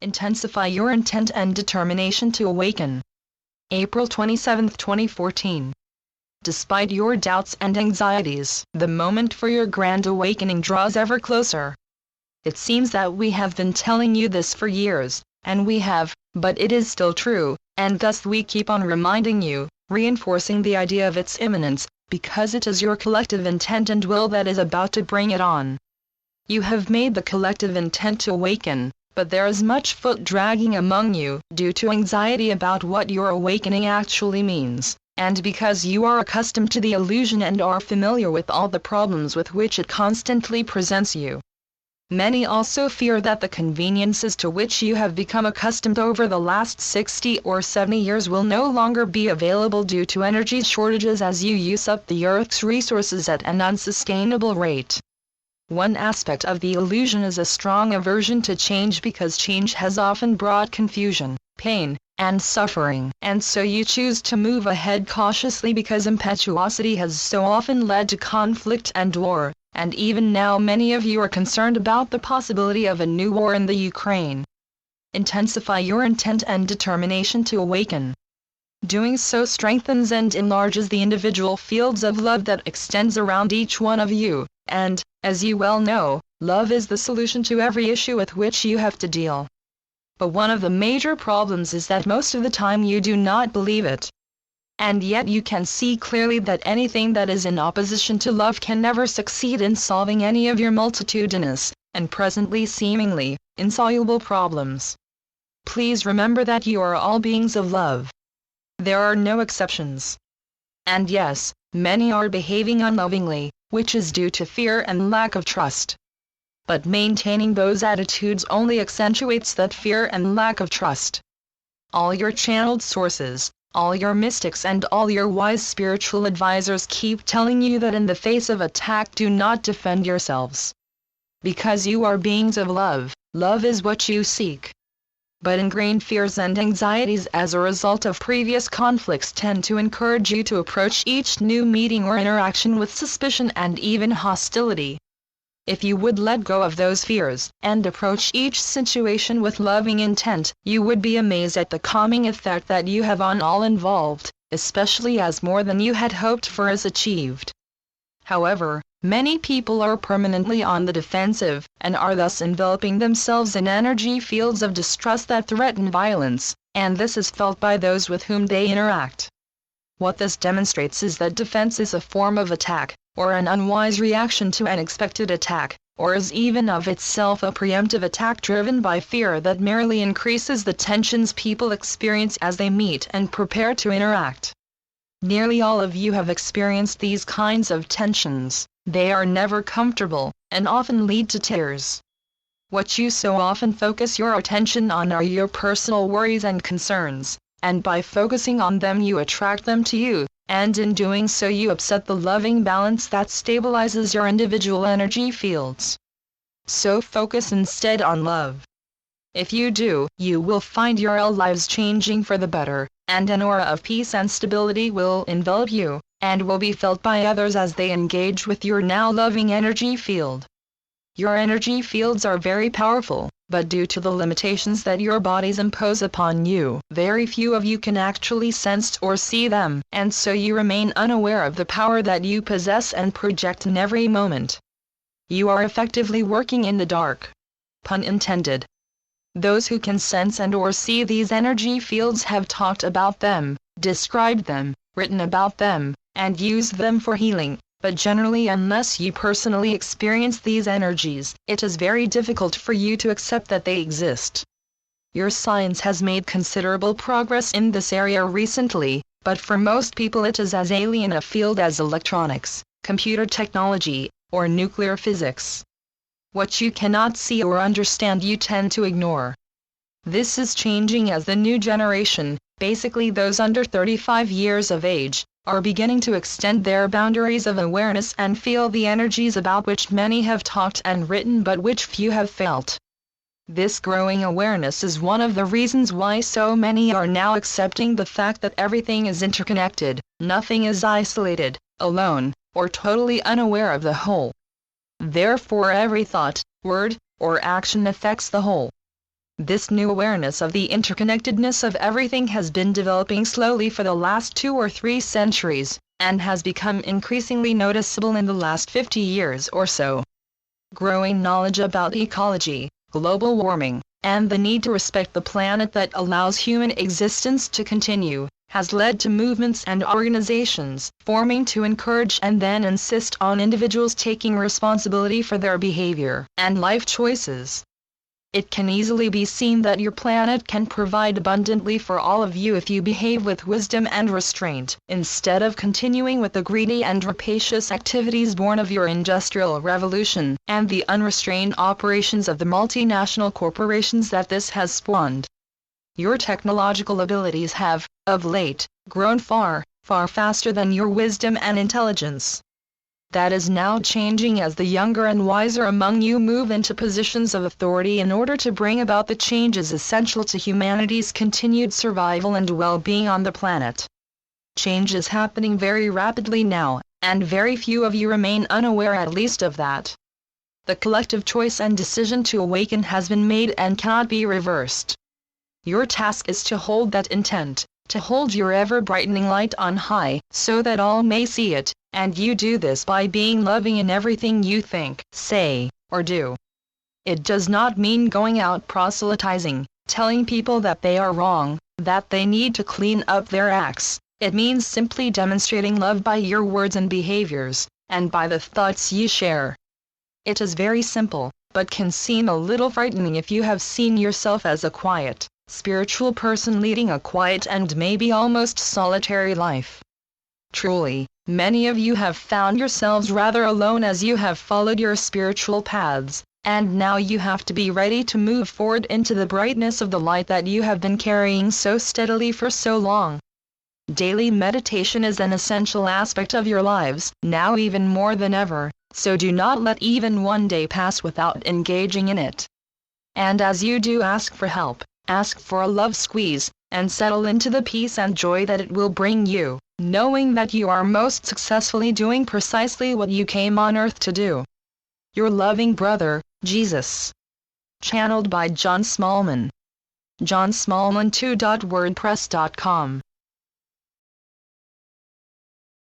Intensify your intent and determination to awaken. April 27, 2014. Despite your doubts and anxieties, the moment for your grand awakening draws ever closer. It seems that we have been telling you this for years, and we have, but it is still true, and thus we keep on reminding you, reinforcing the idea of its imminence, because it is your collective intent and will that is about to bring it on. You have made the collective intent to awaken, but there is much foot dragging among you, due to anxiety about what your awakening actually means, and because you are accustomed to the illusion and are familiar with all the problems with which it constantly presents you. Many also fear that the conveniences to which you have become accustomed over the last 60 or 70 years will no longer be available due to energy shortages as you use up the Earth's resources at an unsustainable rate. One aspect of the illusion is a strong aversion to change because change has often brought confusion, pain, and suffering, and so you choose to move ahead cautiously because impetuosity has so often led to conflict and war, and even now many of you are concerned about the possibility of a new war in the Ukraine. Intensify your intent and determination to awaken. Doing so strengthens and enlarges the individual fields of love that extends around each one of you, and, as you well know, love is the solution to every issue with which you have to deal. But one of the major problems is that most of the time you do not believe it. And yet you can see clearly that anything that is in opposition to love can never succeed in solving any of your multitudinous, and presently seemingly, insoluble problems. Please remember that you are all beings of love. There are no exceptions. And yes, many are behaving unlovingly, which is due to fear and lack of trust. But maintaining those attitudes only accentuates that fear and lack of trust. All your channeled sources, all your mystics and all your wise spiritual advisors keep telling you that in the face of attack do not defend yourselves. Because you are beings of love, love is what you seek. But ingrained fears and anxieties as a result of previous conflicts tend to encourage you to approach each new meeting or interaction with suspicion and even hostility. If you would let go of those fears, and approach each situation with loving intent, you would be amazed at the calming effect that you have on all involved, especially as more than you had hoped for is achieved. However, many people are permanently on the defensive, and are thus enveloping themselves in energy fields of distrust that threaten violence, and this is felt by those with whom they interact. What this demonstrates is that defense is a form of attack, or an unwise reaction to an expected attack, or is even of itself a preemptive attack driven by fear that merely increases the tensions people experience as they meet and prepare to interact. Nearly all of you have experienced these kinds of tensions. They are never comfortable, and often lead to tears. What you so often focus your attention on are your personal worries and concerns, and by focusing on them you attract them to you, and in doing so you upset the loving balance that stabilizes your individual energy fields. So focus instead on love. If you do, you will find your lives changing for the better, and an aura of peace and stability will envelop you, and will be felt by others as they engage with your now loving energy field. Your energy fields are very powerful, but due to the limitations that your bodies impose upon you, very few of you can actually sense or see them, and so you remain unaware of the power that you possess and project in every moment. You are effectively working in the dark. Pun intended. Those who can sense and or see these energy fields have talked about them, described them, written about them, and used them for healing. But generally, unless you personally experience these energies, it is very difficult for you to accept that they exist. Your science has made considerable progress in this area recently, but for most people it is as alien a field as electronics, computer technology, or nuclear physics. What you cannot see or understand you tend to ignore. This is changing as the new generation, basically those under 35 years of age, are beginning to extend their boundaries of awareness and feel the energies about which many have talked and written but which few have felt. This growing awareness is one of the reasons why so many are now accepting the fact that everything is interconnected, nothing is isolated, alone, or totally unaware of the whole. Therefore every thought, word, or action affects the whole. This new awareness of the interconnectedness of everything has been developing slowly for the last 2 or 3 centuries, and has become increasingly noticeable in the last 50 years or so. Growing knowledge about ecology, global warming, and the need to respect the planet that allows human existence to continue, has led to movements and organizations forming to encourage and then insist on individuals taking responsibility for their behavior and life choices. It can easily be seen that your planet can provide abundantly for all of you if you behave with wisdom and restraint, instead of continuing with the greedy and rapacious activities born of your industrial revolution, and the unrestrained operations of the multinational corporations that this has spawned. Your technological abilities have, of late, grown far, far faster than your wisdom and intelligence. That is now changing as the younger and wiser among you move into positions of authority in order to bring about the changes essential to humanity's continued survival and well-being on the planet. Change is happening very rapidly now, and very few of you remain unaware at least of that. The collective choice and decision to awaken has been made and cannot be reversed. Your task is to hold that intent, to hold your ever-brightening light on high, so that all may see it, and you do this by being loving in everything you think, say, or do. It does not mean going out proselytizing, telling people that they are wrong, that they need to clean up their acts. It means simply demonstrating love by your words and behaviors, and by the thoughts you share. It is very simple, but can seem a little frightening if you have seen yourself as a quiet, spiritual person leading a quiet and maybe almost solitary life. Truly, many of you have found yourselves rather alone as you have followed your spiritual paths, and now you have to be ready to move forward into the brightness of the light that you have been carrying so steadily for so long. Daily meditation is an essential aspect of your lives, now even more than ever, so do not let even one day pass without engaging in it. And as you do ask for help, ask for a love squeeze, and settle into the peace and joy that it will bring you, knowing that you are most successfully doing precisely what you came on earth to do. Your loving brother, Jesus. Channeled by John Smallman. johnsmallman2.wordpress.com